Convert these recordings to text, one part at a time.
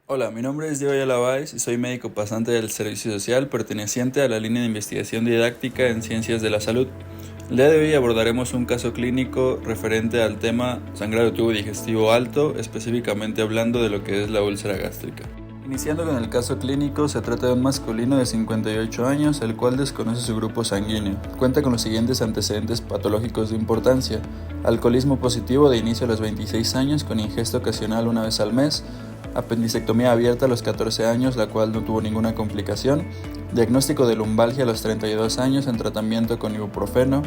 Hola, mi nombre es Diego Ayala Báez y soy médico pasante del Servicio Social perteneciente a la línea de investigación didáctica en Ciencias de la Salud. El día de hoy abordaremos un caso clínico referente al tema sangrado de tubo digestivo alto, específicamente hablando de lo que es la úlcera gástrica. Iniciando con el caso clínico, se trata de un masculino de 58 años, el cual desconoce su grupo sanguíneo. Cuenta con los siguientes antecedentes patológicos de importancia: alcoholismo positivo de inicio a los 26 años con ingesta ocasional una vez al mes, apendicectomía abierta a los 14 años, la cual no tuvo ninguna complicación, diagnóstico de lumbalgia a los 32 años en tratamiento con ibuprofeno,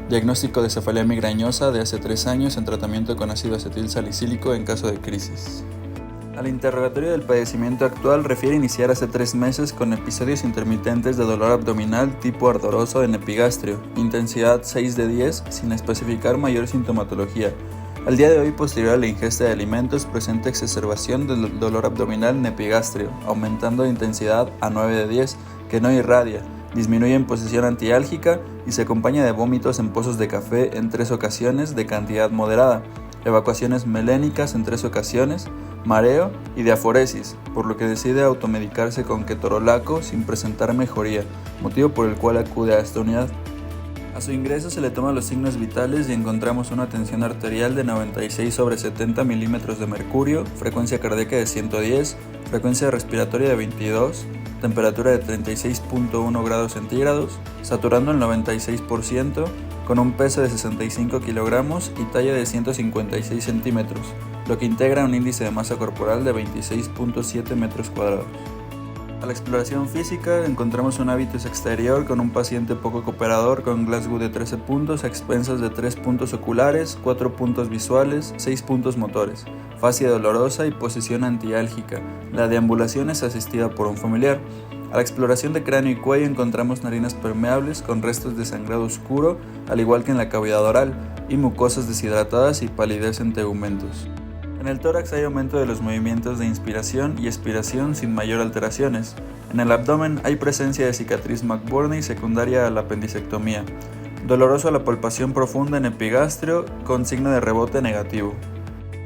diagnóstico de cefalea migrañosa de hace 3 años en tratamiento con ácido acetil salicílico en caso de crisis. Al interrogatorio del padecimiento actual refiere iniciar hace 3 meses con episodios intermitentes de dolor abdominal tipo ardoroso en epigastrio, intensidad 6 de 10, sin especificar mayor sintomatología. Al día de hoy, posterior a la ingesta de alimentos, presenta exacerbación del dolor abdominal en epigastrio, aumentando de intensidad a 9 de 10, que no irradia, disminuye en posición antiálgica y se acompaña de vómitos en pozos de café en 3 ocasiones de cantidad moderada, evacuaciones melénicas en 3 ocasiones, mareo y diaforesis, por lo que decide automedicarse con ketorolaco sin presentar mejoría, motivo por el cual acude a esta unidad. A su ingreso se le toman los signos vitales y encontramos una tensión arterial de 96/70 milímetros de mercurio, frecuencia cardíaca de 110, frecuencia respiratoria de 22, temperatura de 36.1 grados centígrados, saturando el 96%, con un peso de 65 kilogramos y talla de 156 centímetros, lo que integra un índice de masa corporal de 26.7 metros cuadrados. A la exploración física encontramos un hábitus exterior con un paciente poco cooperador con Glasgow de 13 puntos a expensas de 3 puntos oculares, 4 puntos visuales, 6 puntos motores, fascia dolorosa y posición antiálgica. La deambulación es asistida por un familiar. A la exploración de cráneo y cuello encontramos narinas permeables con restos de sangrado oscuro, al igual que en la cavidad oral, y mucosas deshidratadas y palidez en tegumentos. En el tórax hay aumento de los movimientos de inspiración y expiración sin mayor alteraciones. En el abdomen hay presencia de cicatriz McBurney secundaria a la apendicectomía. Doloroso a la palpación profunda en epigastrio con signo de rebote negativo.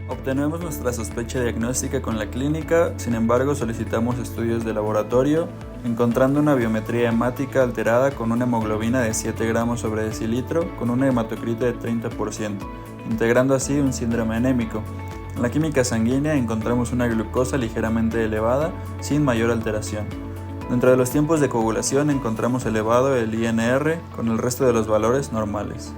Obtenemos nuestra sospecha diagnóstica con la clínica, sin embargo solicitamos estudios de laboratorio, encontrando una biometría hemática alterada con una hemoglobina de 7 gramos sobre decilitro con una hematocrito de 30%, integrando así un síndrome anémico. En la química sanguínea encontramos una glucosa ligeramente elevada, sin mayor alteración. Dentro de los tiempos de coagulación encontramos elevado el INR con el resto de los valores normales.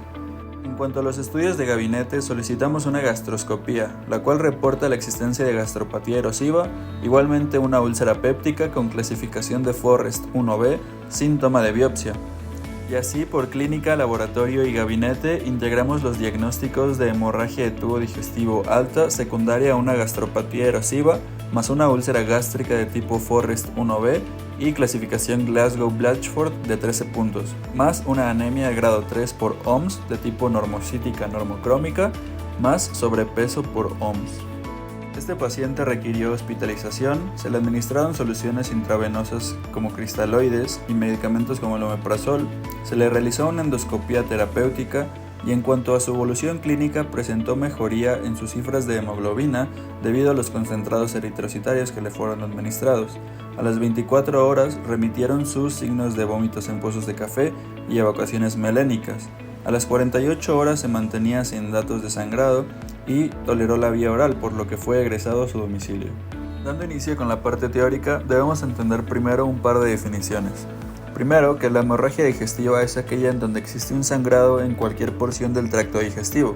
En cuanto a los estudios de gabinete, solicitamos una gastroscopía, la cual reporta la existencia de gastropatía erosiva, igualmente una úlcera péptica con clasificación de Forrest 1B, sin toma de biopsia. Y así, por clínica, laboratorio y gabinete, integramos los diagnósticos de hemorragia de tubo digestivo alta secundaria a una gastropatía erosiva, más una úlcera gástrica de tipo Forrest 1B y clasificación Glasgow-Blatchford de 13 puntos, más una anemia de grado 3 por OMS de tipo normocítica normocrómica, más sobrepeso por OMS. Este paciente requirió hospitalización, se le administraron soluciones intravenosas como cristaloides y medicamentos como el omeprazol, se le realizó una endoscopia terapéutica y en cuanto a su evolución clínica presentó mejoría en sus cifras de hemoglobina debido a los concentrados eritrocitarios que le fueron administrados. A las 24 horas remitieron sus signos de vómitos en pozos de café y evacuaciones melénicas. A las 48 horas se mantenía sin datos de sangrado y toleró la vía oral, por lo que fue egresado a su domicilio. Dando inicio con la parte teórica, debemos entender primero un par de definiciones. Primero, que la hemorragia digestiva es aquella en donde existe un sangrado en cualquier porción del tracto digestivo.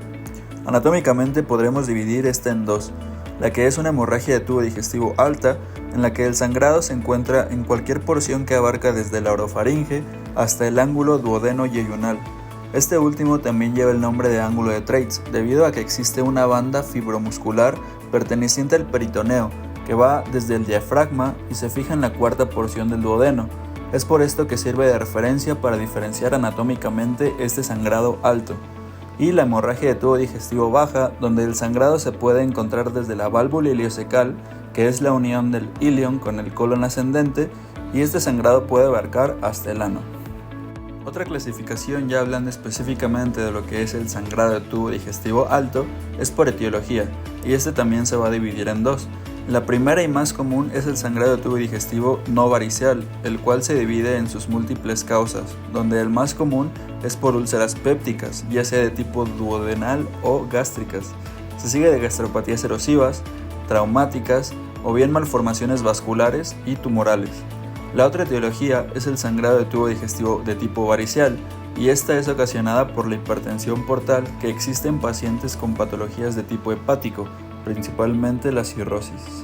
Anatómicamente podremos dividir esta en dos: la que es una hemorragia de tubo digestivo alta, en la que el sangrado se encuentra en cualquier porción que abarca desde la orofaringe hasta el ángulo duodeno-yeyunal. Este último también lleva el nombre de ángulo de Treitz, debido a que existe una banda fibromuscular perteneciente al peritoneo, que va desde el diafragma y se fija en la cuarta porción del duodeno. Es por esto que sirve de referencia para diferenciar anatómicamente este sangrado alto. Y la hemorragia de tubo digestivo baja, donde el sangrado se puede encontrar desde la válvula ileocecal, que es la unión del ilion con el colon ascendente, y este sangrado puede abarcar hasta el ano. Otra clasificación, ya hablando específicamente de lo que es el sangrado de tubo digestivo alto, es por etiología, y este también se va a dividir en dos: La primera y más común es el sangrado de tubo digestivo no variceal, el cual se divide en sus múltiples causas, donde el más común es por úlceras pépticas, ya sea de tipo duodenal o gástricas. Se sigue de gastropatías erosivas, traumáticas o bien malformaciones vasculares y tumorales. La otra etiología es el sangrado de tubo digestivo de tipo variceal, y esta es ocasionada por la hipertensión portal que existe en pacientes con patologías de tipo hepático, principalmente la cirrosis.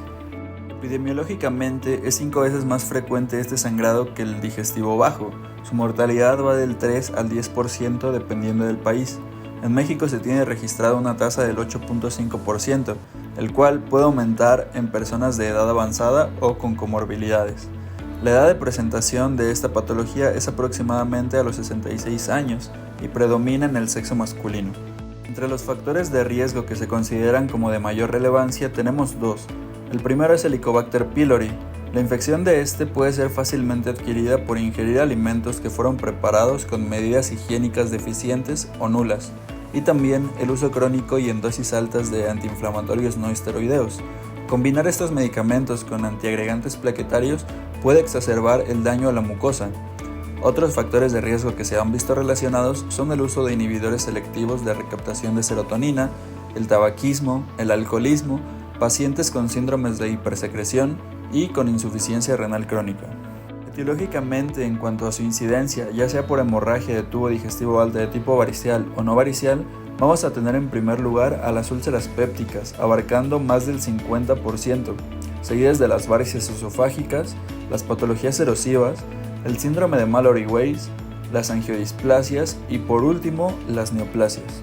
Epidemiológicamente es 5 veces más frecuente este sangrado que el digestivo bajo. Su mortalidad va del 3 al 10% dependiendo del país. En México se tiene registrado una tasa del 8.5%, el cual puede aumentar en personas de edad avanzada o con comorbilidades. La edad de presentación de esta patología es aproximadamente a los 66 años y predomina en el sexo masculino. Entre los factores de riesgo que se consideran como de mayor relevancia tenemos 2. El primero es Helicobacter pylori. La infección de este puede ser fácilmente adquirida por ingerir alimentos que fueron preparados con medidas higiénicas deficientes o nulas, y también el uso crónico y en dosis altas de antiinflamatorios no esteroideos. Combinar estos medicamentos con antiagregantes plaquetarios puede exacerbar el daño a la mucosa. Otros factores de riesgo que se han visto relacionados son el uso de inhibidores selectivos de recaptación de serotonina, el tabaquismo, el alcoholismo, pacientes con síndromes de hipersecreción y con insuficiencia renal crónica. Etiológicamente, en cuanto a su incidencia, ya sea por hemorragia de tubo digestivo alta de tipo variceal o no variceal, vamos a tener en primer lugar a las úlceras pépticas, abarcando más del 50%, seguidas de las varices esofágicas, las patologías erosivas, el síndrome de Mallory-Weiss, las angiodisplasias y por último las neoplasias.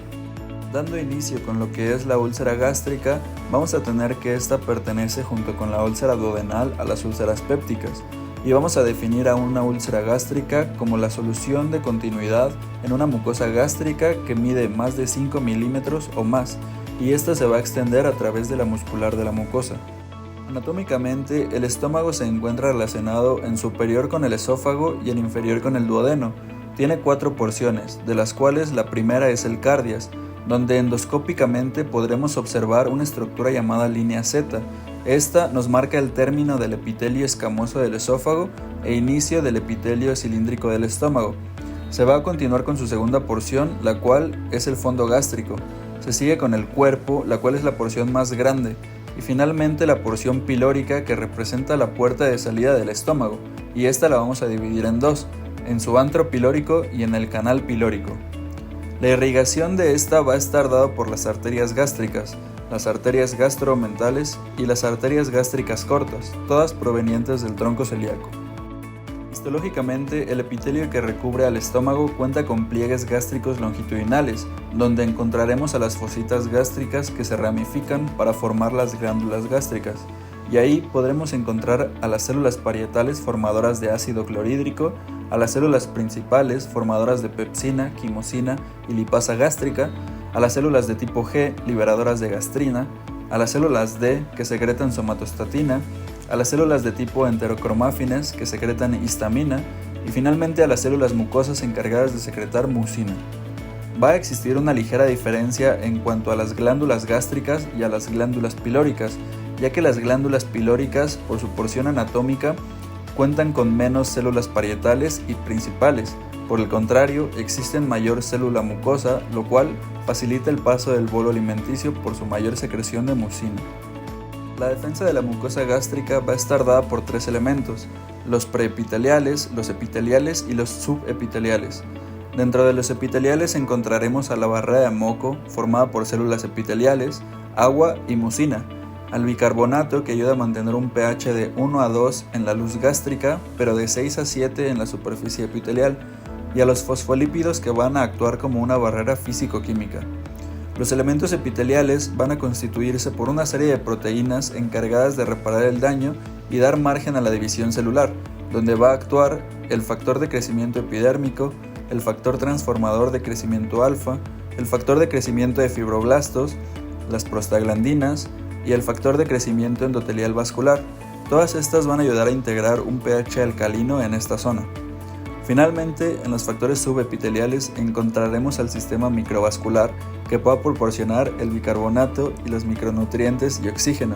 Dando inicio con lo que es la úlcera gástrica, vamos a tener que esta pertenece junto con la úlcera duodenal a las úlceras pépticas, y vamos a definir a una úlcera gástrica como la solución de continuidad en una mucosa gástrica que mide más de 5 milímetros o más, y esta se va a extender a través de la muscular de la mucosa. Anatómicamente, el estómago se encuentra relacionado en superior con el esófago y en inferior con el duodeno. Tiene 4 porciones, de las cuales la primera es el cardias, donde endoscópicamente podremos observar una estructura llamada línea Z. Esta nos marca el término del epitelio escamoso del esófago e inicio del epitelio cilíndrico del estómago. Se va a continuar con su segunda porción, la cual es el fondo gástrico. Se sigue con el cuerpo, la cual es la porción más grande, y finalmente la porción pilórica, que representa la puerta de salida del estómago, y esta la vamos a dividir en 2, en su antro pilórico y en el canal pilórico. La irrigación de esta va a estar dada por las arterias gástricas, las arterias gastromentales y las arterias gástricas cortas, todas provenientes del tronco celíaco. Histológicamente, el epitelio que recubre al estómago cuenta con pliegues gástricos longitudinales, donde encontraremos a las fositas gástricas que se ramifican para formar las glándulas gástricas, y ahí podremos encontrar a las células parietales formadoras de ácido clorhídrico, a las células principales formadoras de pepsina, quimosina y lipasa gástrica, a las células de tipo G liberadoras de gastrina, a las células D que secretan somatostatina, a las células de tipo enterocromáfines que secretan histamina y finalmente a las células mucosas encargadas de secretar mucina. Va a existir una ligera diferencia en cuanto a las glándulas gástricas y a las glándulas pilóricas, ya que las glándulas pilóricas, por su porción anatómica, cuentan con menos células parietales y principales. Por el contrario, existen mayor célula mucosa, lo cual facilita el paso del bolo alimenticio por su mayor secreción de mucina. La defensa de la mucosa gástrica va a estar dada por 3 elementos: los preepiteliales, los epiteliales y los subepiteliales. Dentro de los epiteliales encontraremos a la barrera de moco, formada por células epiteliales, agua y mucina, al bicarbonato, que ayuda a mantener un pH de 1 a 2 en la luz gástrica, pero de 6 a 7 en la superficie epitelial, y a los fosfolípidos, que van a actuar como una barrera físico-química. Los elementos epiteliales van a constituirse por una serie de proteínas encargadas de reparar el daño y dar margen a la división celular, donde va a actuar el factor de crecimiento epidérmico, el factor transformador de crecimiento alfa, el factor de crecimiento de fibroblastos, las prostaglandinas y el factor de crecimiento endotelial vascular. Todas estas van a ayudar a integrar un pH alcalino en esta zona. Finalmente, en los factores subepiteliales encontraremos al sistema microvascular, que pueda proporcionar el bicarbonato y los micronutrientes y oxígeno.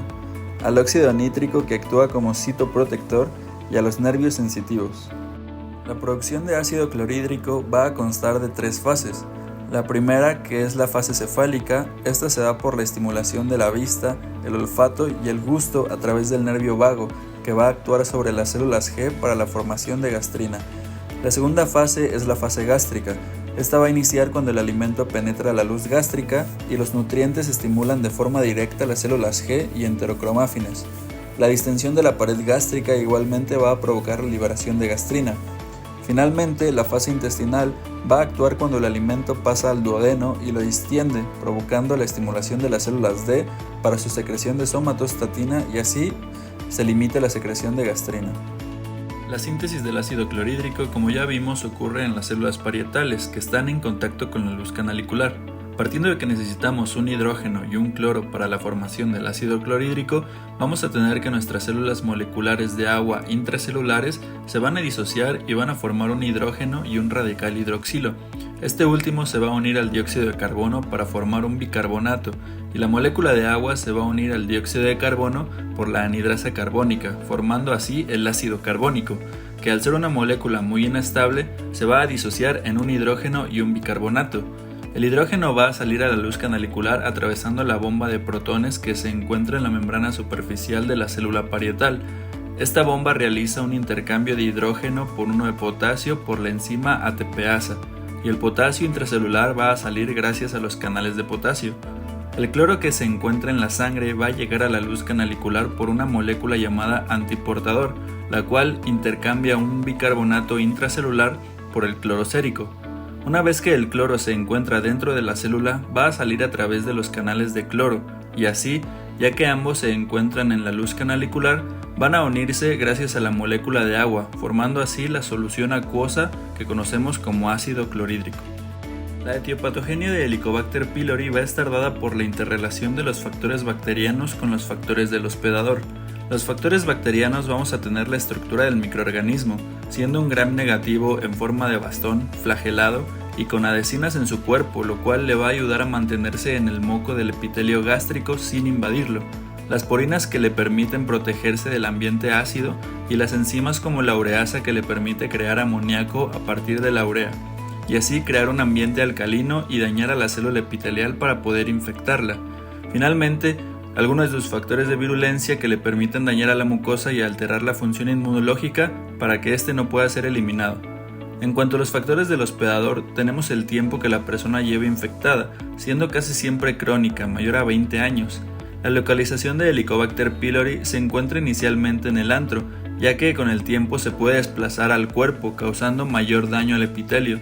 al óxido nítrico que actúa como citoprotector y a los nervios sensitivos. La producción de ácido clorhídrico va a constar de 3 fases. La primera, que es la fase cefálica, esta se da por la estimulación de la vista, el olfato y el gusto a través del nervio vago, que va a actuar sobre las células G para la formación de gastrina. La segunda fase es la fase gástrica. Esta va a iniciar cuando el alimento penetra la luz gástrica y los nutrientes estimulan de forma directa las células G y enterocromáfines. La distensión de la pared gástrica igualmente va a provocar la liberación de gastrina. Finalmente, la fase intestinal va a actuar cuando el alimento pasa al duodeno y lo distiende, provocando la estimulación de las células D para su secreción de somatostatina y así se limita la secreción de gastrina. La síntesis del ácido clorhídrico, como ya vimos, ocurre en las células parietales, que están en contacto con la luz canalicular. Partiendo de que necesitamos un hidrógeno y un cloro para la formación del ácido clorhídrico, vamos a tener que nuestras células moleculares de agua intracelulares se van a disociar y van a formar un hidrógeno y un radical hidroxilo. Este último se va a unir al dióxido de carbono para formar un bicarbonato, y la molécula de agua se va a unir al dióxido de carbono por la anhidrasa carbónica, formando así el ácido carbónico, que al ser una molécula muy inestable se va a disociar en un hidrógeno y un bicarbonato. El hidrógeno va a salir a la luz canalicular atravesando la bomba de protones que se encuentra en la membrana superficial de la célula parietal. Esta bomba realiza un intercambio de hidrógeno por uno de potasio por la enzima ATPasa, y el potasio intracelular va a salir gracias a los canales de potasio. El cloro que se encuentra en la sangre va a llegar a la luz canalicular por una molécula llamada antiportador, la cual intercambia un bicarbonato intracelular por el cloro sérico. Una vez que el cloro se encuentra dentro de la célula, va a salir a través de los canales de cloro, y así, ya que ambos se encuentran en la luz canalicular, van a unirse gracias a la molécula de agua, formando así la solución acuosa que conocemos como ácido clorhídrico. La etiopatogenia de Helicobacter pylori va a estar dada por la interrelación de los factores bacterianos con los factores del hospedador. Los factores bacterianos vamos a tener la estructura del microorganismo, siendo un gram negativo en forma de bastón, flagelado y con adhesinas en su cuerpo, lo cual le va a ayudar a mantenerse en el moco del epitelio gástrico sin invadirlo. Las porinas que le permiten protegerse del ambiente ácido y las enzimas como la ureasa que le permite crear amoníaco a partir de la urea, y así crear un ambiente alcalino y dañar a la célula epitelial para poder infectarla. Finalmente, algunos de sus factores de virulencia que le permiten dañar a la mucosa y alterar la función inmunológica para que éste no pueda ser eliminado. En cuanto a los factores del hospedador, tenemos el tiempo que la persona lleva infectada, siendo casi siempre crónica, mayor a 20 años. La localización de Helicobacter pylori se encuentra inicialmente en el antro, ya que con el tiempo se puede desplazar al cuerpo, causando mayor daño al epitelio.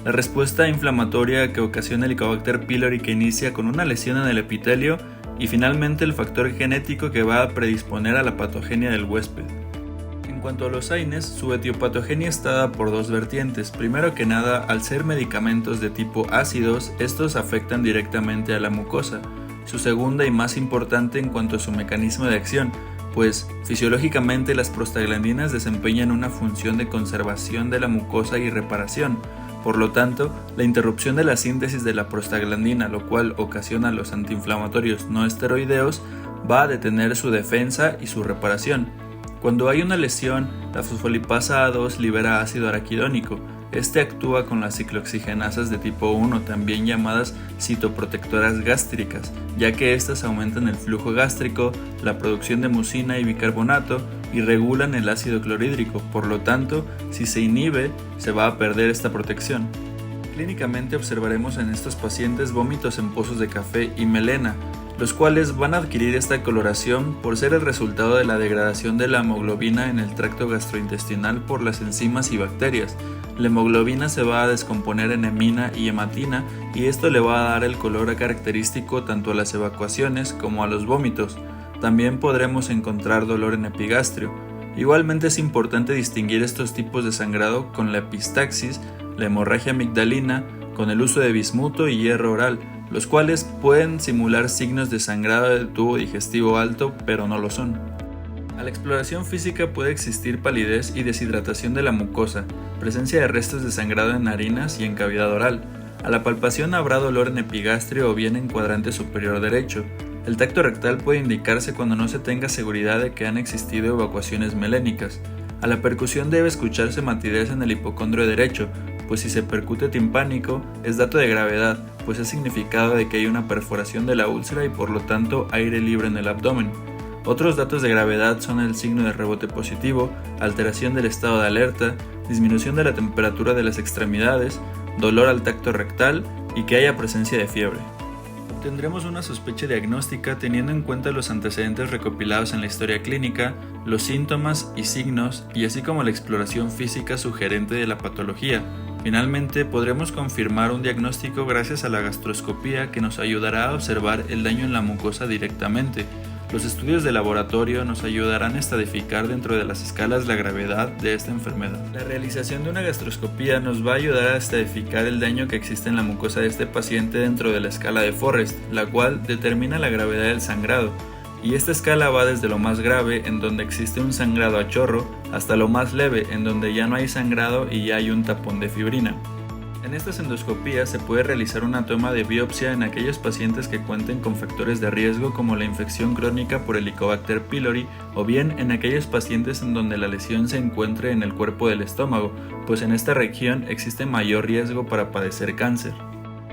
La respuesta inflamatoria que ocasiona Helicobacter pylori que inicia con una lesión en el epitelio y finalmente el factor genético que va a predisponer a la patogenia del huésped. En cuanto a los AINES, su etiopatogenia está dada por dos vertientes. Primero que nada, al ser medicamentos de tipo ácidos, estos afectan directamente a la mucosa. Su segunda y más importante en cuanto a su mecanismo de acción, pues fisiológicamente las prostaglandinas desempeñan una función de conservación de la mucosa y reparación. Por lo tanto, la interrupción de la síntesis de la prostaglandina, lo cual ocasiona los antiinflamatorios no esteroideos, va a detener su defensa y su reparación. Cuando hay una lesión, la fosfolipasa A2 libera ácido araquidónico. Este actúa con las ciclooxigenasas de tipo 1, también llamadas citoprotectoras gástricas, ya que estas aumentan el flujo gástrico, la producción de mucina y bicarbonato y regulan el ácido clorhídrico. Por lo tanto, si se inhibe, se va a perder esta protección. Clínicamente observaremos en estos pacientes vómitos en pozos de café y melena, los cuales van a adquirir esta coloración por ser el resultado de la degradación de la hemoglobina en el tracto gastrointestinal por las enzimas y bacterias. La hemoglobina se va a descomponer en hemina y hematina y esto le va a dar el color característico tanto a las evacuaciones como a los vómitos. También podremos encontrar dolor en epigastrio. Igualmente es importante distinguir estos tipos de sangrado con la epistaxis, la hemorragia amigdalina, con el uso de bismuto y hierro oral, los cuales pueden simular signos de sangrado del tubo digestivo alto, pero no lo son. A la exploración física puede existir palidez y deshidratación de la mucosa, presencia de restos de sangrado en narinas y en cavidad oral. A la palpación habrá dolor en epigastrio o bien en cuadrante superior derecho. El tacto rectal puede indicarse cuando no se tenga seguridad de que han existido evacuaciones melénicas. A la percusión debe escucharse matidez en el hipocondrio derecho, pues si se percute timpánico es dato de gravedad, pues es significado de que hay una perforación de la úlcera y por lo tanto aire libre en el abdomen. Otros datos de gravedad son el signo de rebote positivo, alteración del estado de alerta, disminución de la temperatura de las extremidades, dolor al tacto rectal y que haya presencia de fiebre. Tendremos una sospecha diagnóstica teniendo en cuenta los antecedentes recopilados en la historia clínica, los síntomas y signos, y así como la exploración física sugerente de la patología. Finalmente, podremos confirmar un diagnóstico gracias a la gastroscopía que nos ayudará a observar el daño en la mucosa directamente. Los estudios de laboratorio nos ayudarán a estadificar dentro de las escalas la gravedad de esta enfermedad. La realización de una gastroscopía nos va a ayudar a estadificar el daño que existe en la mucosa de este paciente dentro de la escala de Forrest, la cual determina la gravedad del sangrado. Y esta escala va desde lo más grave, en donde existe un sangrado a chorro, hasta lo más leve, en donde ya no hay sangrado y ya hay un tapón de fibrina. En estas endoscopías se puede realizar una toma de biopsia en aquellos pacientes que cuenten con factores de riesgo como la infección crónica por Helicobacter pylori o bien en aquellos pacientes en donde la lesión se encuentre en el cuerpo del estómago, pues en esta región existe mayor riesgo para padecer cáncer.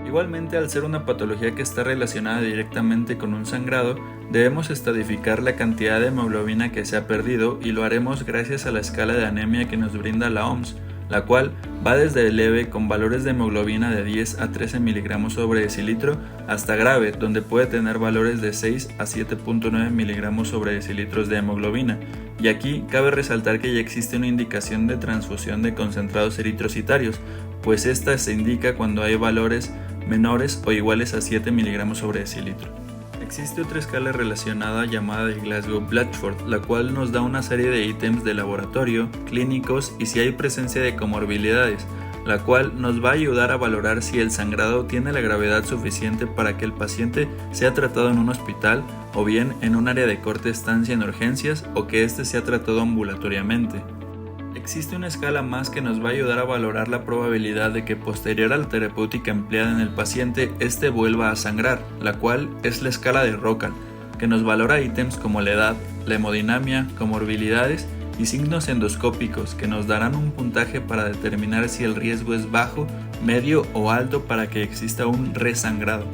Igualmente, al ser una patología que está relacionada directamente con un sangrado, debemos estadificar la cantidad de hemoglobina que se ha perdido y lo haremos gracias a la escala de anemia que nos brinda la OMS, la cual va desde leve con valores de hemoglobina de 10 a 13 miligramos sobre decilitro hasta grave, donde puede tener valores de 6 a 7.9 miligramos sobre decilitros de hemoglobina. Y aquí cabe resaltar que ya existe una indicación de transfusión de concentrados eritrocitarios, pues esta se indica cuando hay valores menores o iguales a 7 miligramos sobre decilitro. Existe otra escala relacionada llamada de Glasgow-Blatchford, la cual nos da una serie de ítems de laboratorio, clínicos y si hay presencia de comorbilidades, la cual nos va a ayudar a valorar si el sangrado tiene la gravedad suficiente para que el paciente sea tratado en un hospital o bien en un área de corta estancia en urgencias o que éste sea tratado ambulatoriamente. Existe una escala más que nos va a ayudar a valorar la probabilidad de que posterior a la terapéutica empleada en el paciente, éste vuelva a sangrar, la cual es la escala de Rocan, que nos valora ítems como la edad, la hemodinamia, comorbilidades y signos endoscópicos que nos darán un puntaje para determinar si el riesgo es bajo, medio o alto para que exista un resangrado.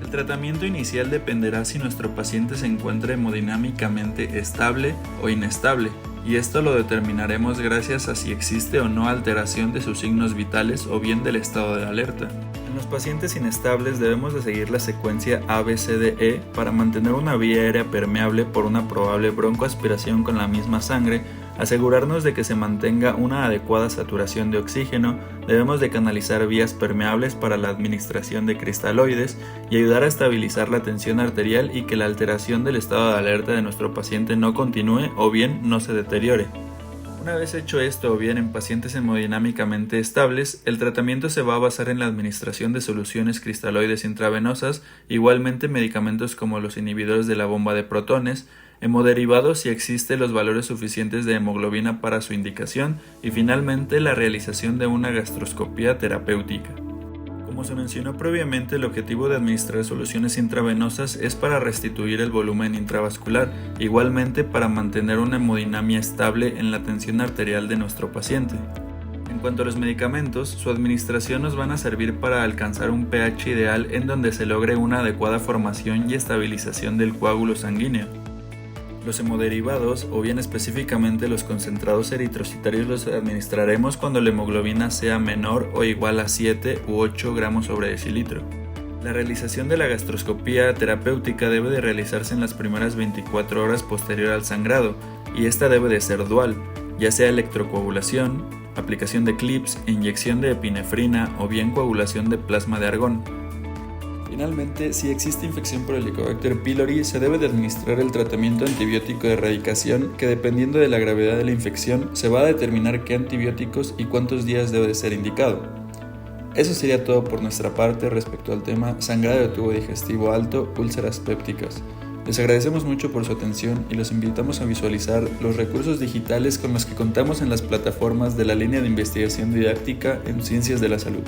El tratamiento inicial dependerá si nuestro paciente se encuentra hemodinámicamente estable o inestable, y esto lo determinaremos gracias a si existe o no alteración de sus signos vitales o bien del estado de alerta. En los pacientes inestables debemos de seguir la secuencia ABCDE para mantener una vía aérea permeable por una probable broncoaspiración con la misma sangre, asegurarnos de que se mantenga una adecuada saturación de oxígeno, debemos de canalizar vías permeables para la administración de cristaloides y ayudar a estabilizar la tensión arterial y que la alteración del estado de alerta de nuestro paciente no continúe o bien no se deteriore. Una vez hecho esto o bien en pacientes hemodinámicamente estables, el tratamiento se va a basar en la administración de soluciones cristaloides intravenosas, igualmente medicamentos como los inhibidores de la bomba de protones, hemoderivados si existen los valores suficientes de hemoglobina para su indicación y finalmente la realización de una gastroscopía terapéutica. Como se mencionó previamente, el objetivo de administrar soluciones intravenosas es para restituir el volumen intravascular, igualmente para mantener una hemodinamia estable en la tensión arterial de nuestro paciente. En cuanto a los medicamentos, su administración nos van a servir para alcanzar un pH ideal en donde se logre una adecuada formación y estabilización del coágulo sanguíneo. Los hemoderivados, o bien específicamente los concentrados eritrocitarios, los administraremos cuando la hemoglobina sea menor o igual a 7 u 8 gramos sobre decilitro. La realización de la gastroscopía terapéutica debe de realizarse en las primeras 24 horas posterior al sangrado, y esta debe de ser dual, ya sea electrocoagulación, aplicación de clips, inyección de epinefrina o bien coagulación de plasma de argón. Finalmente, si existe infección por Helicobacter pylori, se debe de administrar el tratamiento antibiótico de erradicación que dependiendo de la gravedad de la infección se va a determinar qué antibióticos y cuántos días debe de ser indicado. Eso sería todo por nuestra parte respecto al tema sangrado de tubo digestivo alto, úlceras pépticas. Les agradecemos mucho por su atención y los invitamos a visualizar los recursos digitales con los que contamos en las plataformas de la línea de investigación didáctica en Ciencias de la Salud.